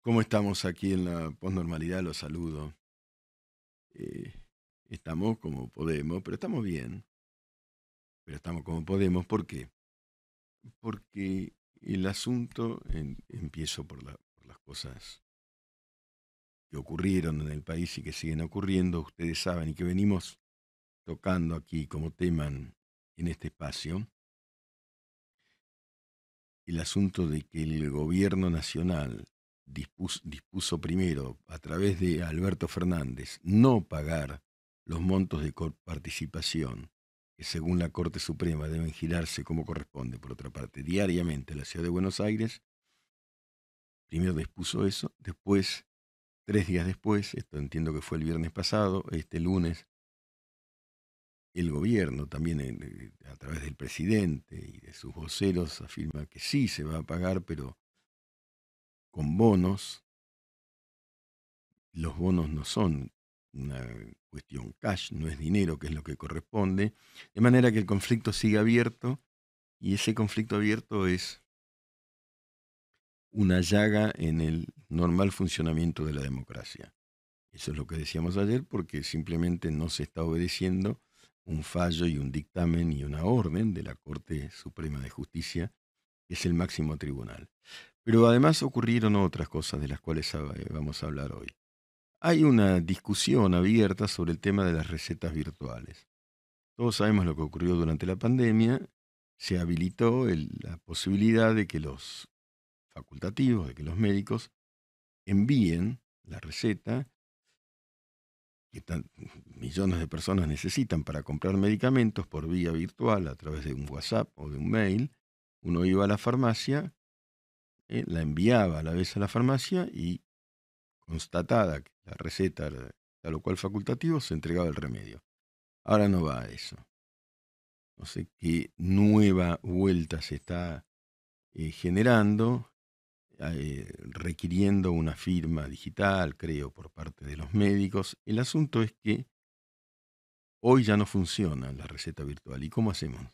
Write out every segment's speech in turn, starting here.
¿Cómo estamos aquí en la posnormalidad? Los saludo. Eh, Estamos como podemos, pero estamos bien. Pero estamos como podemos, ¿por qué? Porque el asunto, empiezo por las cosas que ocurrieron en el país y que siguen ocurriendo, ustedes saben, y que venimos tocando aquí como tema en este espacio, el asunto de que el gobierno nacional dispuso primero, a través de Alberto Fernández, no pagar los montos de coparticipación que según la Corte Suprema deben girarse como corresponde, por otra parte, diariamente en la ciudad de Buenos Aires. Primero dispuso eso, después, 3 días después, esto entiendo que fue el viernes pasado, este lunes, el gobierno también a través del presidente y de sus voceros afirma que sí se va a pagar, pero con bonos. Los bonos no son una cuestión cash, no es dinero, que es lo que corresponde, de manera que el conflicto sigue abierto y ese conflicto abierto es una llaga en el normal funcionamiento de la democracia. Eso es lo que decíamos ayer, porque simplemente no se está obedeciendo un fallo y un dictamen y una orden de la Corte Suprema de Justicia, que es el máximo tribunal. Pero además ocurrieron otras cosas de las cuales vamos a hablar hoy. Hay una discusión abierta sobre el tema de las recetas virtuales. Todos sabemos lo que ocurrió durante la pandemia. Se habilitó la posibilidad de que los facultativos, de que los médicos envíen la receta que millones de personas necesitan para comprar medicamentos por vía virtual a través de un WhatsApp o de un mail. Uno iba a la farmacia, la enviaba a la vez a la farmacia y constatada que la receta era tal o cual facultativo, se entregaba el remedio. Ahora no va a eso. No sé qué nueva vuelta se está generando, requiriendo una firma digital, creo, por parte de los médicos. El asunto es que hoy ya no funciona la receta virtual. ¿Y cómo hacemos?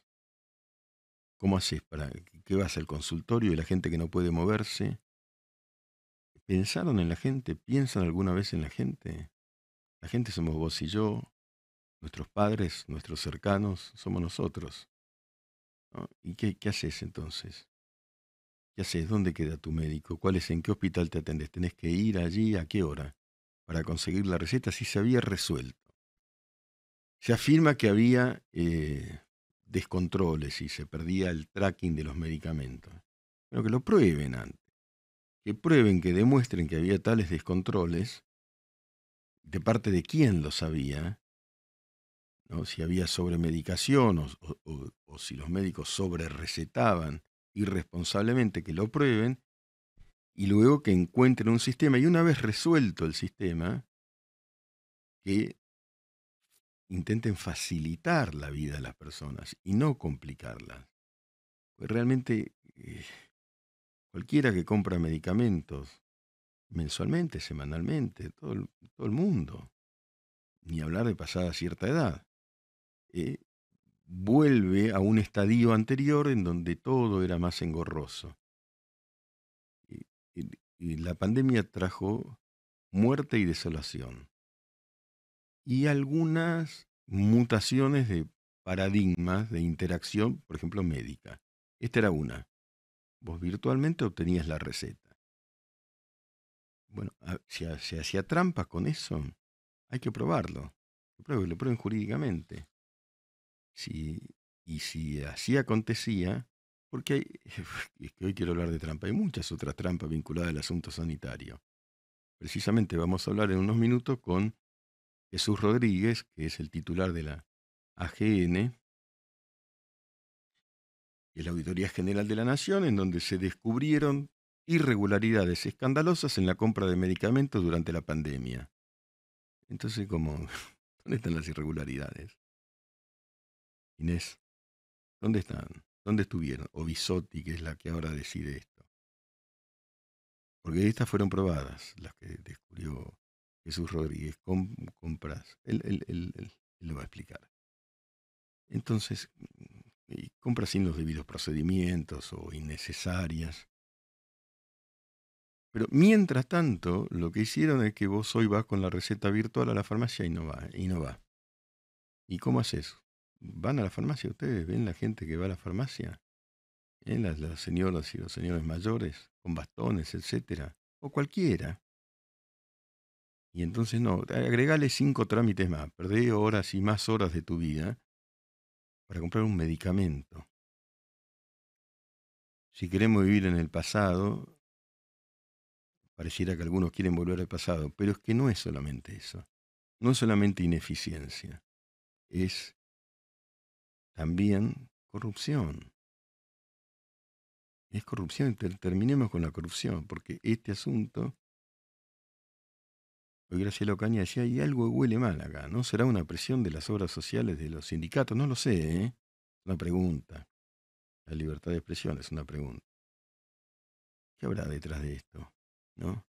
¿Cómo haces para que vas al consultorio y la gente que no puede moverse? ¿Pensaron en la gente? ¿Piensan alguna vez en la gente? La gente somos vos y yo, nuestros padres, nuestros cercanos, somos nosotros, ¿no? ¿Y qué haces entonces? ¿Qué haces? ¿Dónde queda tu médico? ¿En qué hospital te atendés? ¿Tenés que ir allí a qué hora para conseguir la receta? Si se había resuelto. Se afirma que había descontroles y se perdía el tracking de los medicamentos. Pero que lo prueben antes. Que prueben, que demuestren que había tales descontroles, de parte de quién lo sabía, ¿no? Si había sobremedicación o si los médicos sobre recetaban irresponsablemente, que lo prueben y luego que encuentren un sistema, y una vez resuelto el sistema, que intenten facilitar la vida a las personas y no complicarlas. Pues realmente cualquiera que compra medicamentos mensualmente, semanalmente, todo el mundo, ni hablar de pasada cierta edad, eh, vuelve a un estadio anterior en donde todo era más engorroso. Y, y la pandemia trajo muerte y desolación. Y algunas mutaciones de paradigmas de interacción, por ejemplo, médica. Esta era una. Vos virtualmente obtenías la receta. Bueno, se hacía trampa con eso. Hay que probarlo. Lo prueben jurídicamente. Si, y si así acontecía, porque hay, es que hoy quiero hablar de trampa, hay muchas otras trampas vinculadas al asunto sanitario. Precisamente vamos a hablar en unos minutos con Jesús Rodríguez, que es el titular de la AGN, que es la Auditoría General de la Nación, en donde se descubrieron irregularidades escandalosas en la compra de medicamentos durante la pandemia. Entonces, ¿dónde están las irregularidades? Inés, ¿dónde están? ¿Dónde estuvieron? O Bisotti, que es la que ahora decide esto. Porque estas fueron probadas, las que descubrió Jesús Rodríguez, compras. Él lo va a explicar. Entonces, y compras sin los debidos procedimientos o innecesarias. Pero mientras tanto, lo que hicieron es que vos hoy vas con la receta virtual a la farmacia y no va, y no va. ¿Y cómo haces? ¿Van a la farmacia ustedes? ¿Ven la gente que va a la farmacia? Las señoras y los señores mayores, con bastones, etcétera. O cualquiera. Y entonces no, agregale 5 trámites más. Perdé horas y más horas de tu vida para comprar un medicamento. Si queremos vivir en el pasado, pareciera que algunos quieren volver al pasado, pero es que no es solamente eso. No es solamente ineficiencia, es también corrupción. Es corrupción, terminemos con la corrupción, porque este asunto, hoy Graciela Ocaña decía, hay algo que huele mal acá, ¿no? ¿Será una presión de las obras sociales de los sindicatos? No lo sé, ¿eh? Una pregunta. La libertad de expresión es una pregunta. ¿Qué habrá detrás de esto? ¿No?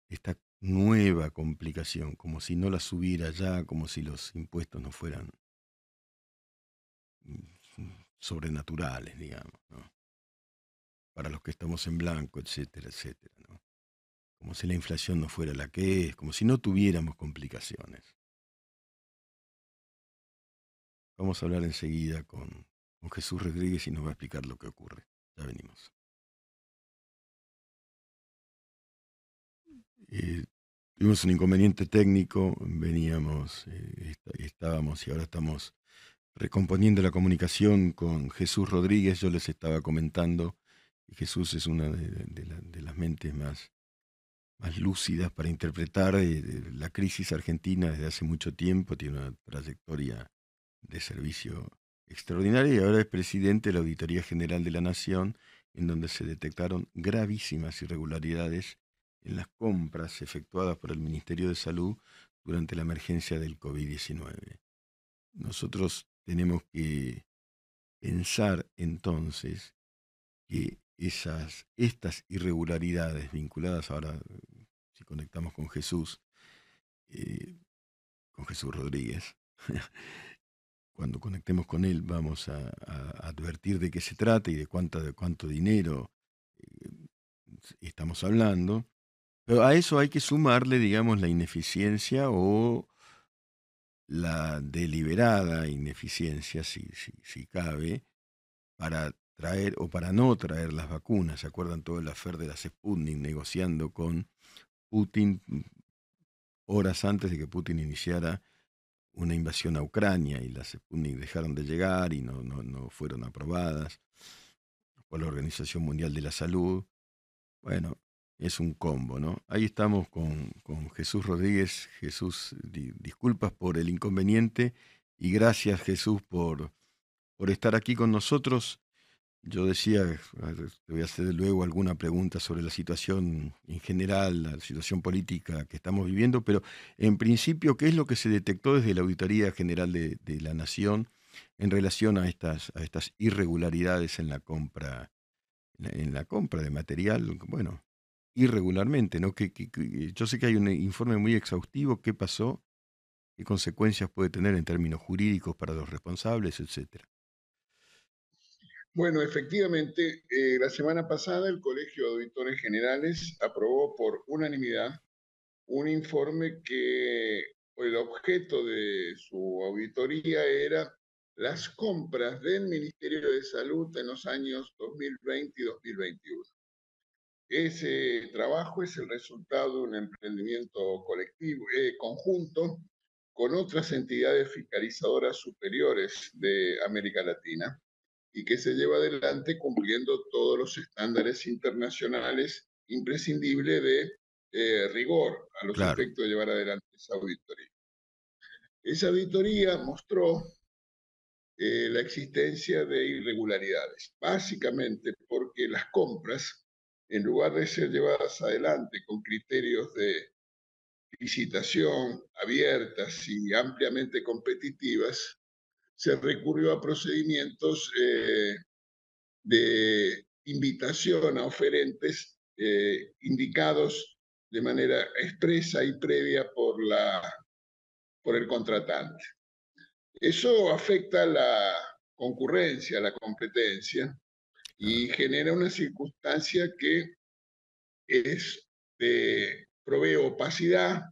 Esta nueva complicación, como si no las hubiera ya, como si los impuestos no fueran sobrenaturales, digamos, ¿no? Para los que estamos en blanco, etcétera, etcétera, ¿no? Como si la inflación no fuera la que es, como si no tuviéramos complicaciones. Vamos a hablar enseguida con Jesús Rodríguez y nos va a explicar lo que ocurre. Ya venimos. Tuvimos un inconveniente técnico, veníamos, estábamos y ahora estamos recomponiendo la comunicación con Jesús Rodríguez. Yo les estaba comentando que Jesús es una de las mentes más lúcidas para interpretar la crisis argentina desde hace mucho tiempo, tiene una trayectoria de servicio extraordinaria y ahora es presidente de la Auditoría General de la Nación, en donde se detectaron gravísimas irregularidades en las compras efectuadas por el Ministerio de Salud durante la emergencia del COVID-19. Nosotros tenemos que pensar entonces que estas irregularidades vinculadas ahora, si conectamos eh, con Jesús Rodríguez, cuando conectemos con él vamos a advertir de qué se trata y de cuánto dinero eh, estamos hablando. Pero a eso hay que sumarle, digamos, la ineficiencia o la deliberada ineficiencia, si cabe, para traer o para no traer las vacunas. ¿Se acuerdan todo el afer de las Sputnik negociando con Putin horas antes de que Putin iniciara una invasión a Ucrania y las Sputnik dejaron de llegar y no fueron aprobadas por la Organización Mundial de la Salud? Bueno, es un combo, ¿no? Ahí estamos con Jesús Rodríguez. Jesús, disculpas por el inconveniente y gracias Jesús por estar aquí con nosotros. Yo decía, te voy a hacer luego alguna pregunta sobre la situación en general, la situación política que estamos viviendo, pero en principio, ¿qué es lo que se detectó desde la Auditoría General de la Nación en relación a estas irregularidades en la compra de material? Bueno, irregularmente, ¿no? Yo sé que hay un informe muy exhaustivo, qué pasó, qué consecuencias puede tener en términos jurídicos para los responsables, etcétera. Bueno, efectivamente, la semana pasada el Colegio de Auditores Generales aprobó por unanimidad un informe que el objeto de su auditoría era las compras del Ministerio de Salud en los años 2020 y 2021. Ese trabajo es el resultado de un emprendimiento colectivo, conjunto, con otras entidades fiscalizadoras superiores de América Latina y que se lleva adelante cumpliendo todos los estándares internacionales imprescindibles de rigor a los Claro, efectos de llevar adelante esa auditoría. Esa auditoría mostró la existencia de irregularidades, básicamente porque las compras, en lugar de ser llevadas adelante con criterios de licitación abiertas y ampliamente competitivas, se recurrió a procedimientos de invitación a oferentes indicados de manera expresa y previa por el contratante. Eso afecta a la concurrencia, a la competencia, y genera una circunstancia que provee opacidad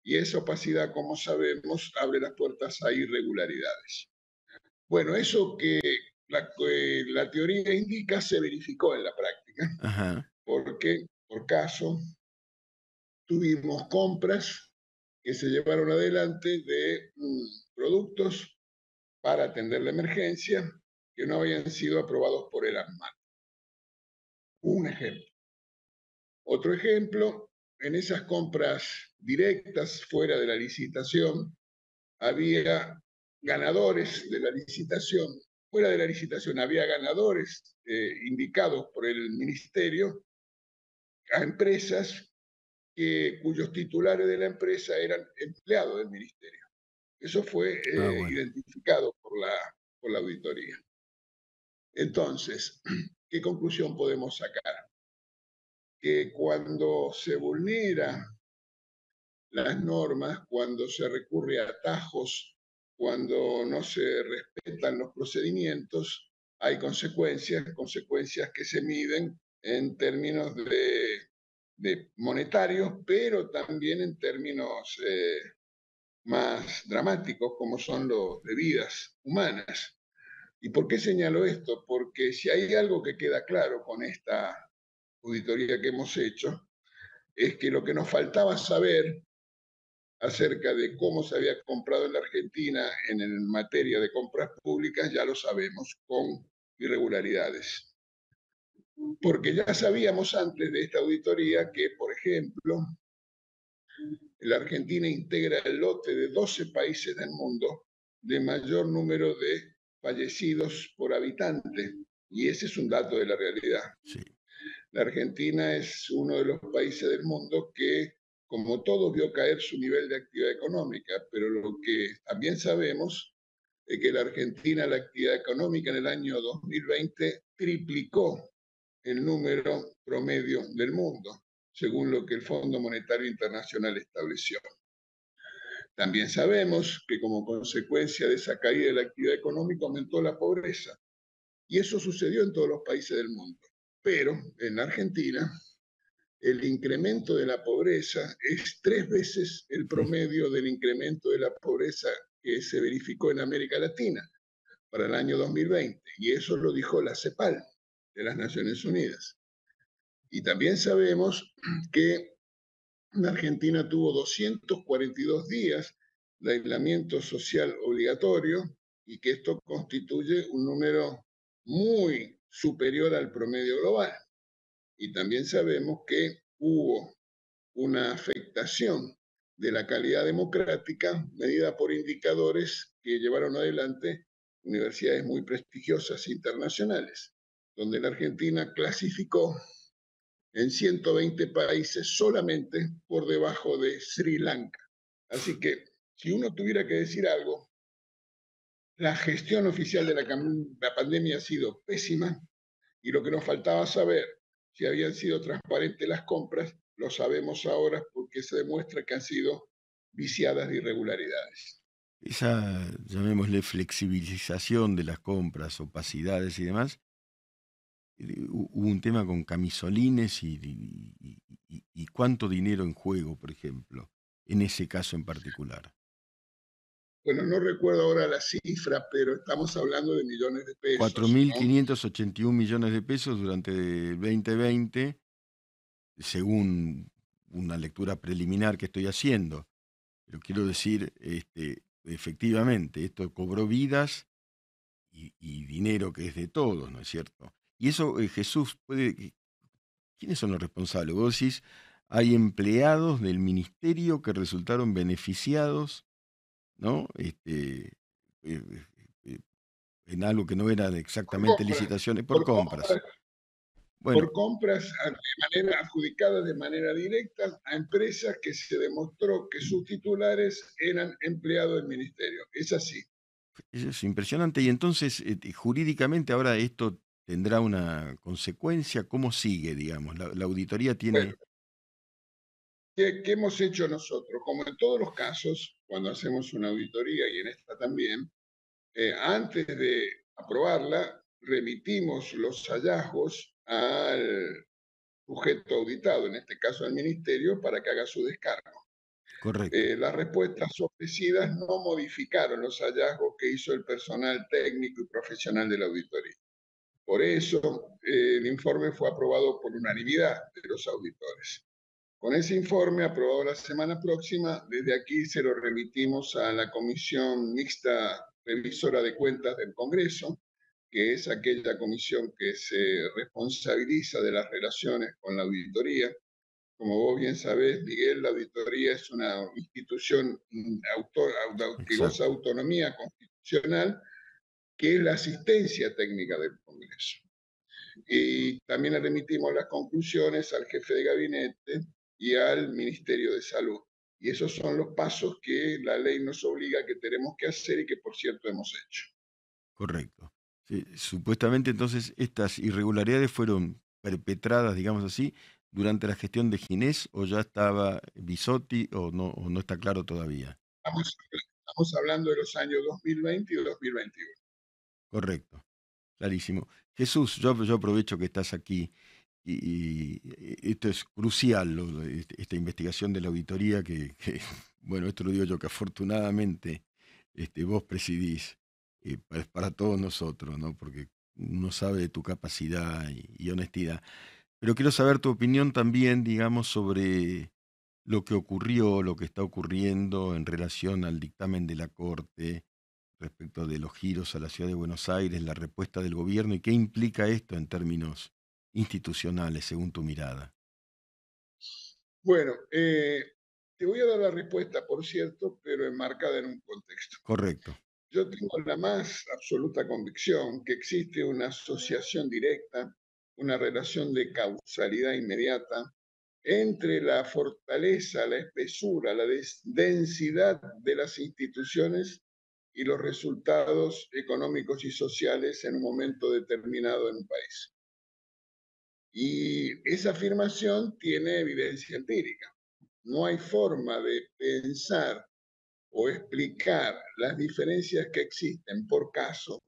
y esa opacidad, como sabemos, abre las puertas a irregularidades. Bueno, eso que la teoría indica se verificó en la práctica, Ajá. porque por caso tuvimos compras que se llevaron adelante de productos para atender la emergencia que no habían sido aprobados por el ANMAT. Un ejemplo. Otro ejemplo, en esas compras directas fuera de la licitación, había ganadores de la licitación. Fuera de la licitación había ganadores indicados por el ministerio a empresas cuyos titulares de la empresa eran empleados del ministerio. Eso fue Ah, bueno. identificado por la auditoría. Entonces, ¿qué conclusión podemos sacar? Que cuando se vulnera las normas, cuando se recurre a atajos, cuando no se respetan los procedimientos, hay consecuencias que se miden en términos de monetarios, pero también en términos más dramáticos, como son los de vidas humanas. ¿Y por qué señalo esto? Porque si hay algo que queda claro con esta auditoría que hemos hecho, es que lo que nos faltaba saber acerca de cómo se había comprado en la Argentina en materia de compras públicas, ya lo sabemos, con irregularidades. Porque ya sabíamos antes de esta auditoría que, por ejemplo, la Argentina integra el lote de 12 países del mundo de mayor número de fallecidos por habitante, y ese es un dato de la realidad. Sí. La Argentina es uno de los países del mundo que, como todo, vio caer su nivel de actividad económica, pero lo que también sabemos es que la Argentina, la actividad económica en el año 2020 triplicó el número promedio del mundo, según lo que el Fondo Monetario Internacional estableció. También sabemos que como consecuencia de esa caída de la actividad económica aumentó la pobreza, y eso sucedió en todos los países del mundo. Pero en Argentina el incremento de la pobreza es 3 veces el promedio del incremento de la pobreza que se verificó en América Latina para el año 2020. Y eso lo dijo la CEPAL de las Naciones Unidas. Y también sabemos que la Argentina tuvo 242 días de aislamiento social obligatorio y que esto constituye un número muy superior al promedio global. Y también sabemos que hubo una afectación de la calidad democrática medida por indicadores que llevaron adelante universidades muy prestigiosas internacionales, donde la Argentina clasificó en 120 países solamente por debajo de Sri Lanka. Así que si uno tuviera que decir algo, la gestión oficial de la pandemia ha sido pésima y lo que nos faltaba saber si habían sido transparentes las compras, lo sabemos ahora porque se demuestra que han sido viciadas de irregularidades. Esa, llamémosle, flexibilización de las compras, opacidades y demás, hubo un tema con camisolines y cuánto dinero en juego, por ejemplo, en ese caso en particular. Bueno, no recuerdo ahora la cifra, pero estamos hablando de millones de Cuatro pesos, mil ¿no? quinientos ochenta y 4.581 millones de pesos durante el 2020, según una lectura preliminar que estoy haciendo. Pero quiero decir, efectivamente, esto cobró vidas y dinero que es de todos, ¿no es cierto? Y eso, Jesús, ¿quiénes son los responsables? Vos decís, hay empleados del ministerio que resultaron beneficiados, ¿no? Eh, eh, en algo que no eran Por exactamente compras, licitaciones, por por compras. compras, Bueno, por compras de manera adjudicadas de manera directa a empresas que se demostró que sus titulares eran empleados del ministerio. Es así. eso es impresionante. Y entonces, jurídicamente ahora esto tendrá una consecuencia. ¿Cómo sigue, digamos? La auditoría Bueno, tiene... ¿qué hemos hecho nosotros? Como en todos los casos, cuando hacemos una auditoría y en esta también, antes de aprobarla, remitimos los hallazgos al sujeto auditado, en este caso al ministerio, para que haga su descargo. Correcto, Las respuestas ofrecidas no modificaron los hallazgos que hizo el personal técnico y profesional de la auditoría. Por eso, el informe fue aprobado por unanimidad de los auditores. Con ese informe, aprobado la semana próxima, desde aquí se lo remitimos a la Comisión Mixta Revisora de Cuentas del Congreso, que es aquella comisión que se responsabiliza de las relaciones con la auditoría. Como vos bien sabés, Miguel, la auditoría es una institución que goza exacto, de autonomía constitucional, que es la asistencia técnica del Congreso. Y también le remitimos las conclusiones al jefe de gabinete y al Ministerio de Salud. Y esos son los pasos que la ley nos obliga que tenemos que hacer y que, por cierto, hemos hecho. correcto. Sí, supuestamente entonces estas irregularidades fueron perpetradas, digamos así, durante la gestión de Ginés o ya estaba Bisotti o no está claro todavía. Estamos hablando de los años 2020 y 2021. Correcto, clarísimo. Jesús, yo aprovecho que estás aquí y esto es crucial, esta investigación de la auditoría bueno, esto lo digo yo, que afortunadamente vos presidís para todos nosotros, ¿no? Porque uno sabe de tu capacidad y honestidad. Pero quiero saber tu opinión también, digamos, sobre lo que ocurrió, lo que está ocurriendo en relación al dictamen de la Corte respecto de los giros a la ciudad de Buenos Aires, la respuesta del gobierno y qué implica esto en términos institucionales, según tu mirada. Bueno, te voy a dar la respuesta, por cierto, pero enmarcada en un contexto. Correcto, Yo tengo la más absoluta convicción que existe una asociación directa, una relación de causalidad inmediata entre la fortaleza, la espesura, la densidad de las instituciones y los resultados económicos y sociales en un momento determinado en un país. Y esa afirmación tiene evidencia empírica. No hay forma de pensar o explicar las diferencias que existen por caso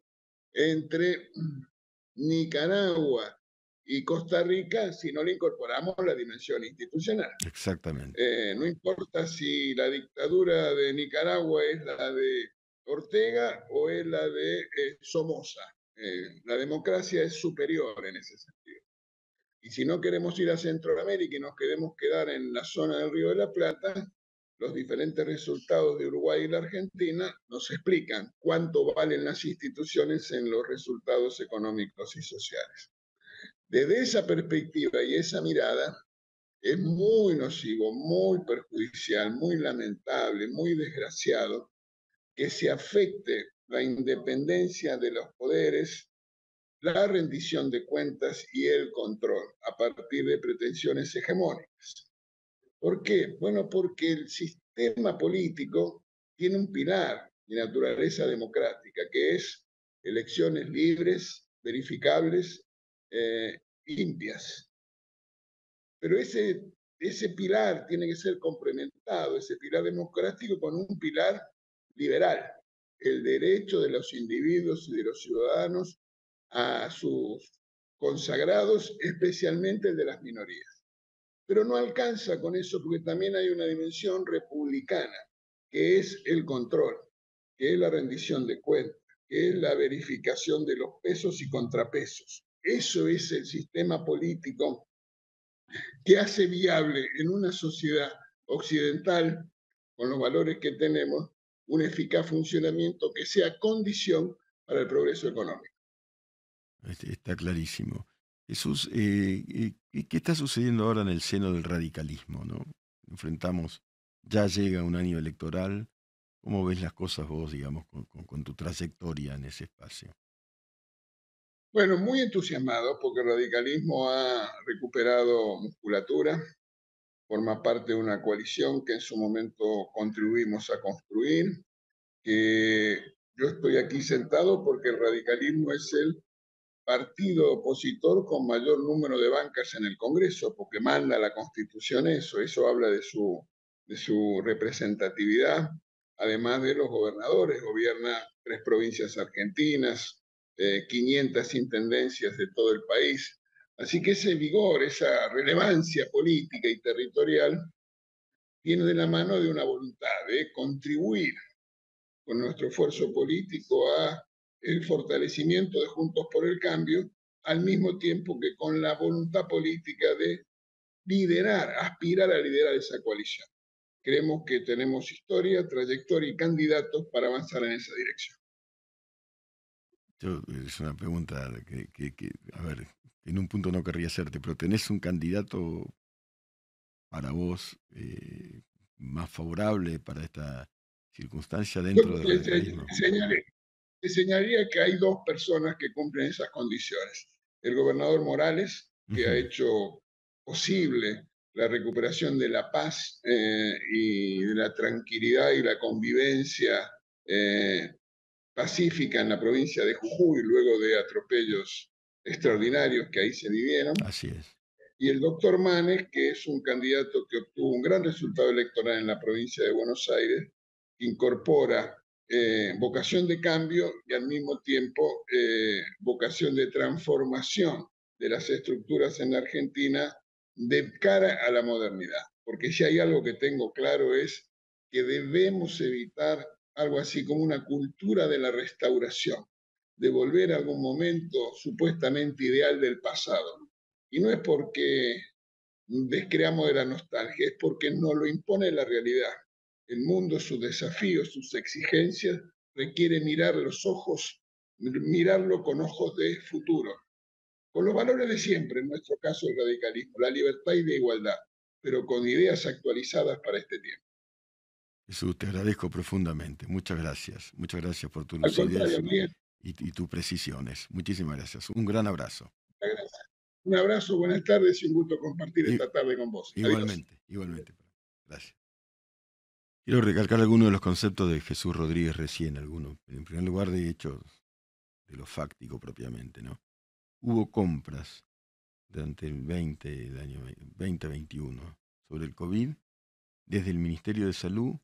entre Nicaragua y Costa Rica si no le incorporamos la dimensión institucional. exactamente, No importa si la dictadura de Nicaragua es la de Ortega o es la de Somoza. La democracia es superior en ese sentido. Y si no queremos ir a Centroamérica y nos queremos quedar en la zona del Río de la Plata, los diferentes resultados de Uruguay y la Argentina nos explican cuánto valen las instituciones en los resultados económicos y sociales. Desde esa perspectiva y esa mirada, es muy nocivo, muy perjudicial, muy lamentable, muy desgraciado que se afecte la independencia de los poderes, la rendición de cuentas y el control a partir de pretensiones hegemónicas. ¿Por qué? Bueno, porque el sistema político tiene un pilar de naturaleza democrática, que es elecciones libres, verificables, limpias. Pero ese pilar tiene que ser complementado, ese pilar democrático, con un pilar liberal, el derecho de los individuos y de los ciudadanos a sus consagrados, especialmente el de las minorías. Pero no alcanza con eso porque también hay una dimensión republicana, que es el control, que es la rendición de cuentas, que es la verificación de los pesos y contrapesos. Eso es el sistema político que hace viable en una sociedad occidental, con los valores que tenemos, un eficaz funcionamiento que sea condición para el progreso económico. está clarísimo. Jesús, ¿qué está sucediendo ahora en el seno del radicalismo, ¿no? Enfrentamos, ya llega un año electoral. ¿Cómo ves las cosas vos, digamos, con tu trayectoria en ese espacio? Bueno, muy entusiasmado porque el radicalismo ha recuperado musculatura, forma parte de una coalición que en su momento contribuimos a construir, que yo estoy aquí sentado porque el radicalismo es el partido opositor con mayor número de bancas en el Congreso, porque manda la Constitución eso habla de su representatividad, además de los gobernadores, gobierna 3 provincias argentinas, 500 intendencias de todo el país, Así que ese vigor, esa relevancia política y territorial viene de la mano de una voluntad de contribuir con nuestro esfuerzo político a el fortalecimiento de Juntos por el Cambio, al mismo tiempo que con la voluntad política de liderar, aspirar a liderar esa coalición. Creemos que tenemos historia, trayectoria y candidatos para avanzar en esa dirección. Es una pregunta a ver, en un punto no querría hacerte, pero ¿tenés un candidato para vos más favorable para esta circunstancia Yo dentro del te, radicalismo? te señalaría que hay dos personas que cumplen esas condiciones. El gobernador Morales, que ha Ujú. hecho posible la recuperación de la paz y de la tranquilidad y la convivencia pacífica en la provincia de Jujuy, luego de atropellos extraordinarios que ahí se vivieron. Así es. Y el doctor Manes, que es un candidato que obtuvo un gran resultado electoral en la provincia de Buenos Aires, que incorpora vocación de cambio y al mismo tiempo vocación de transformación de las estructuras en la Argentina de cara a la modernidad. Porque si hay algo que tengo claro es que debemos evitar algo así como una cultura de la restauración, de volver a algún momento supuestamente ideal del pasado. Y no es porque descreamos de la nostalgia, es porque nos lo impone la realidad. El mundo, sus desafíos, sus exigencias, requiere mirar los ojos, mirarlo con ojos de futuro, con los valores de siempre, en nuestro caso el radicalismo, la libertad y la igualdad, pero con ideas actualizadas para este tiempo. Jesús, te agradezco profundamente. Muchas gracias. Muchas gracias por tu Al contrario, lucidez Miguel, y tus precisiones. Muchísimas gracias. Un gran abrazo. un abrazo, buenas tardes y un gusto compartir I- esta tarde con vos. Adiós. igualmente, igualmente. Gracias. Quiero recalcar algunos de los conceptos de Jesús Rodríguez recién, algunos. En primer lugar, de hechos, de lo fáctico propiamente, ¿no? Hubo compras durante el año 2021 sobre el COVID desde el Ministerio de Salud,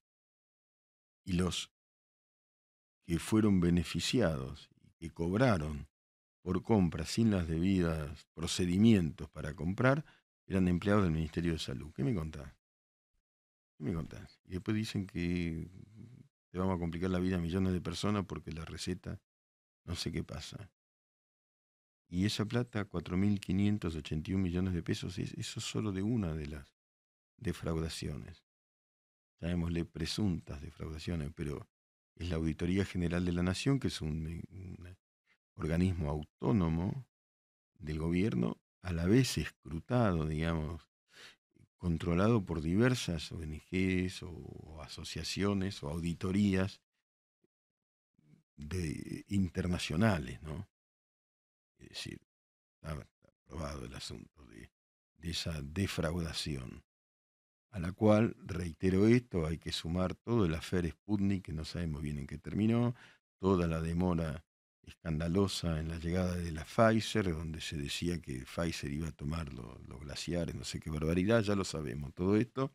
y los que fueron beneficiados y que cobraron por compras sin las debidas procedimientos para comprar eran empleados del Ministerio de Salud. ¿Qué me contás? ¿Qué me contás? Y después dicen que te vamos a complicar la vida a millones de personas porque la receta no sé qué pasa. Y esa plata, 4.581 millones de pesos, eso es solo de una de las defraudaciones. Llamémosle presuntas defraudaciones, pero es la Auditoría General de la Nación, que es un organismo autónomo del gobierno, a la vez escrutado, digamos, controlado por diversas ONGs o asociaciones o auditorías internacionales, ¿no? Es decir, está probado el asunto de esa defraudación, a la cual, reitero esto, hay que sumar todo el affair Sputnik, que no sabemos bien en qué terminó, toda la demora escandalosa en la llegada de la Pfizer, donde se decía que Pfizer iba a tomar los glaciares, no sé qué barbaridad, ya lo sabemos todo esto,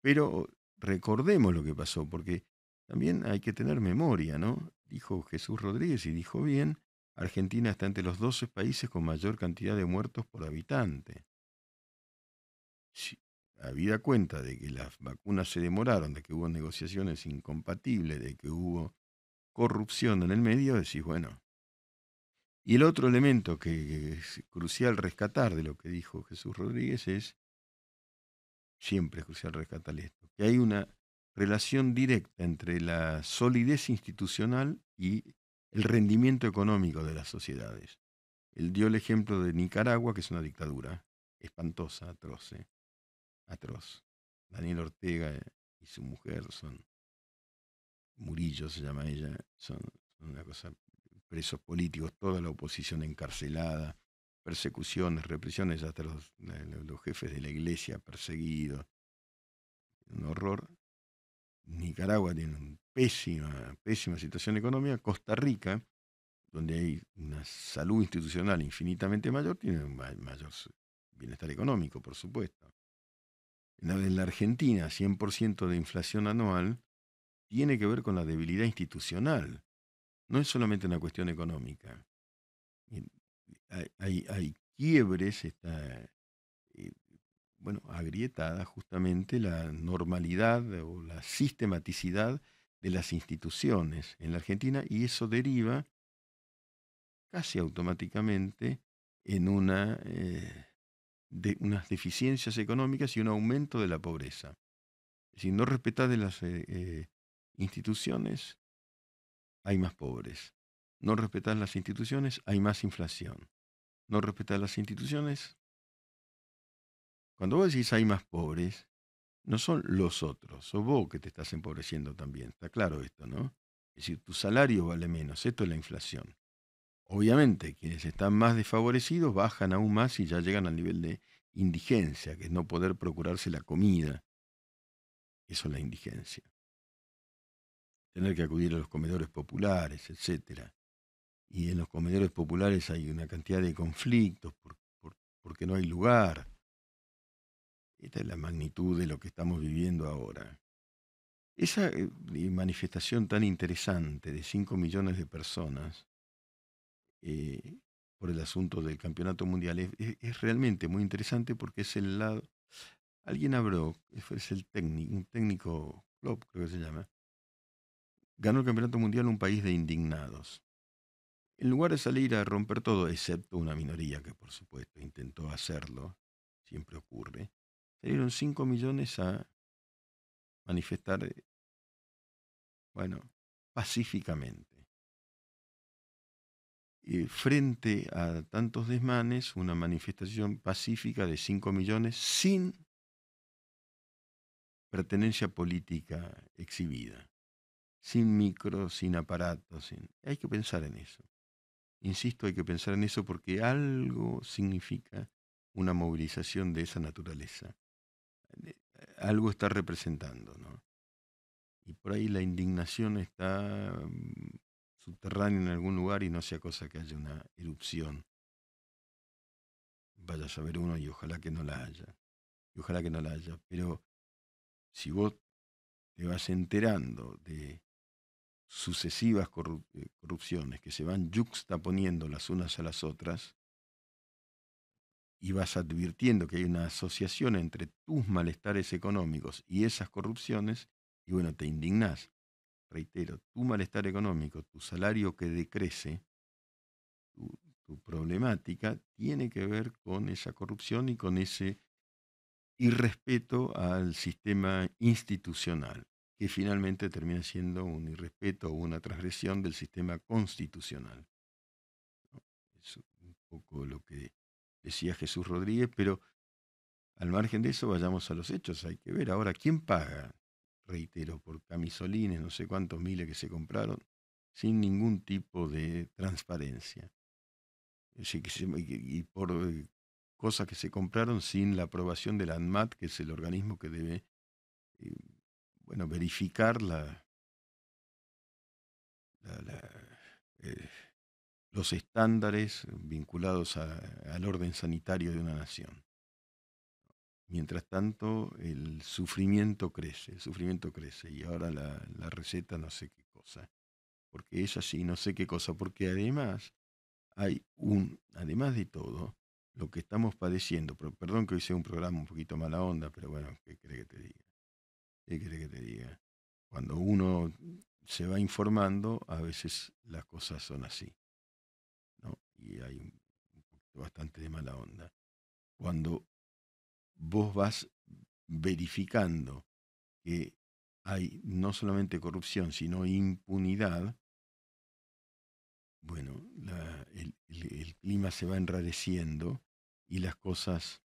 pero recordemos lo que pasó, porque también hay que tener memoria, ¿no? Dijo Jesús Rodríguez y dijo bien, Argentina está entre los 12 países con mayor cantidad de muertos por habitante. Si, habida cuenta de que las vacunas se demoraron, de que hubo negociaciones incompatibles, de que hubo corrupción en el medio, decís, bueno. Y el otro elemento que es crucial rescatar de lo que dijo Jesús Rodríguez es, siempre es crucial rescatar esto, que hay una relación directa entre la solidez institucional y el rendimiento económico de las sociedades. Él dio el ejemplo de Nicaragua, que es una dictadura espantosa, atroz, atroz. Daniel Ortega y su mujer son, Murillo se llama ella, son una cosa, presos políticos, toda la oposición encarcelada, persecuciones, represiones, hasta los jefes de la iglesia perseguidos, un horror. Nicaragua tiene una pésima situación económica. Costa Rica, donde hay una salud institucional infinitamente mayor, tiene un mayor bienestar económico, por supuesto. En la Argentina, 100% de inflación anual tiene que ver con la debilidad institucional. No es solamente una cuestión económica. Hay quiebres está, eh, bueno, agrietada justamente la normalidad o la sistematicidad de las instituciones en la Argentina y eso deriva casi automáticamente en unas deficiencias económicas y un aumento de la pobreza. Si no respetás de las instituciones, hay más pobres. No respetás las instituciones, hay más inflación. No respetás las instituciones, cuando vos decís hay más pobres, no son los otros, sos vos que te estás empobreciendo también. Está claro esto, ¿no? Es decir, tu salario vale menos, esto es la inflación. Obviamente, quienes están más desfavorecidos bajan aún más y ya llegan al nivel de indigencia, que es no poder procurarse la comida. Eso es la indigencia. Tener que acudir a los comedores populares, etcétera. Y en los comedores populares hay una cantidad de conflictos porque no hay lugar. Esta es la magnitud de lo que estamos viviendo ahora. Esa manifestación tan interesante de 5 millones de personas eh, por el asunto del campeonato mundial es realmente muy interesante porque es el lado. Alguien habló, es el técnico, un técnico, Klopp creo que se llama, ganó el campeonato mundial un país de indignados. En lugar de salir a romper todo, excepto una minoría que por supuesto intentó hacerlo, siempre ocurre, salieron 5 millones a manifestar, bueno, pacíficamente. Frente a tantos desmanes, una manifestación pacífica de 5 millones sin pertenencia política exhibida, sin micro, sin aparatos. Hay que pensar en eso. Insisto, hay que pensar en eso porque algo significa una movilización de esa naturaleza. Eh, Algo está representando, ¿no? Y por ahí la indignación está subterránea en algún lugar y no sea cosa que haya una erupción. Vaya a saber uno y ojalá que no la haya. Y ojalá que no la haya. Pero si vos te vas enterando de sucesivas corrupciones que se van yuxtaponiendo las unas a las otras y vas advirtiendo que hay una asociación entre tus malestares económicos y esas corrupciones, y bueno, te indignás. Reitero, tu malestar económico, tu salario que decrece, tu, tu problemática tiene que ver con esa corrupción y con ese irrespeto al sistema institucional, que finalmente termina siendo un irrespeto o una transgresión del sistema constitucional, ¿no? Es un poco lo que decía Jesús Rodríguez, pero al margen de eso vayamos a los hechos. Hay que ver ahora quién paga, reitero, por camisolines, no sé cuántos miles que se compraron, sin ningún tipo de transparencia. Es decir, y por cosas que se compraron sin la aprobación de la ANMAT, que es el organismo que debe eh, bueno, verificar la- la, eh, los estándares vinculados al orden sanitario de una nación. Mientras tanto, el sufrimiento crece y ahora la receta no sé qué cosa, porque es así, no sé qué cosa, porque además además de todo, lo que estamos padeciendo, perdón que hoy sea un programa un poquito mala onda, pero bueno, ¿qué cree que te diga? ¿Qué cree que te diga? Cuando uno se va informando, a veces las cosas son así, ¿no? Y hay un poquito bastante de mala onda. Cuando vos vas verificando que hay no solamente corrupción, sino impunidad, bueno, el clima se va enrareciendo y las cosas,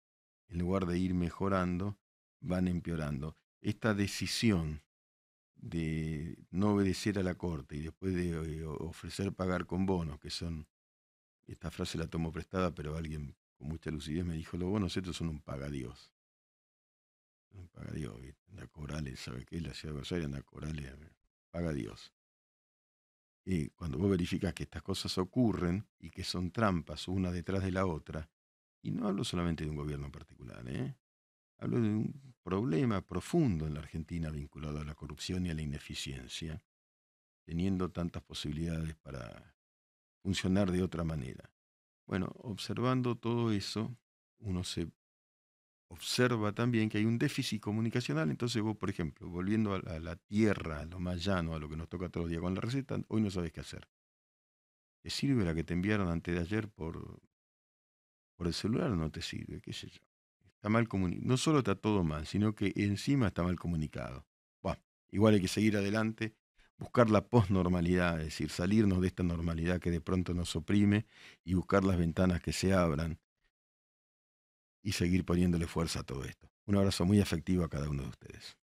en lugar de ir mejorando, van empeorando. Esta decisión de no obedecer a la corte y después de ofrecer pagar con bonos, que son, esta frase la tomo prestada, pero alguien con mucha lucidez me dijo, los bonos estos son un pagadiós. Un pagadiós, ¿viste? Anda a cobrarle, ¿sabe qué? La ciudad de Buenos Aires anda a cobrarle, paga Dios. Y cuando vos verificas que estas cosas ocurren y que son trampas una detrás de la otra, y no hablo solamente de un gobierno en particular, ¿eh? Hablo de un problema profundo en la Argentina vinculado a la corrupción y a la ineficiencia, teniendo tantas posibilidades para funcionar de otra manera. Bueno, observando todo eso, uno se observa también que hay un déficit comunicacional. Entonces vos, por ejemplo, volviendo a la tierra, a lo más llano, a lo que nos toca todos los días con la receta, hoy no sabes qué hacer. ¿Te sirve la que te enviaron antes de ayer por el celular o no te sirve? ¿Qué sé yo? Está mal comunicado. No solo está todo mal, sino que encima está mal comunicado. Bueno, igual hay que seguir adelante, buscar la posnormalidad, es decir, salirnos de esta normalidad que de pronto nos oprime y buscar las ventanas que se abran y seguir poniéndole fuerza a todo esto. Un abrazo muy afectivo a cada uno de ustedes.